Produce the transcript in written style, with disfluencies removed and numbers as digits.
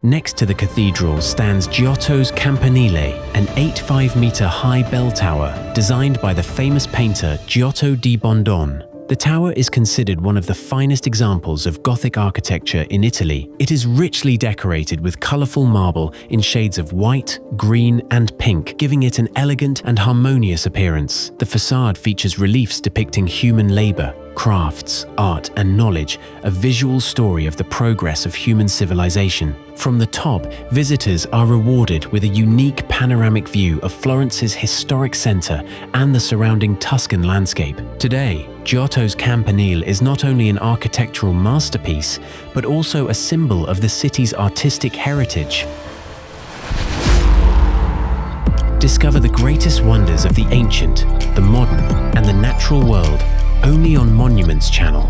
Next to the cathedral stands Giotto's Campanile, an 85-meter high bell tower designed by the famous painter Giotto di Bondone. The tower is considered one of the finest examples of Gothic architecture in Italy. It is richly decorated with colorful marble in shades of white, green, and pink, giving it an elegant and harmonious appearance. The façade features reliefs depicting human labor, crafts, art, and knowledge, a visual story of the progress of human civilization. From the top, visitors are rewarded with a unique panoramic view of Florence's historic center and the surrounding Tuscan landscape. Today, Giotto's Campanile is not only an architectural masterpiece, but also a symbol of the city's artistic heritage. Discover the greatest wonders of the ancient, the modern, and the natural world only on Monuments Channel.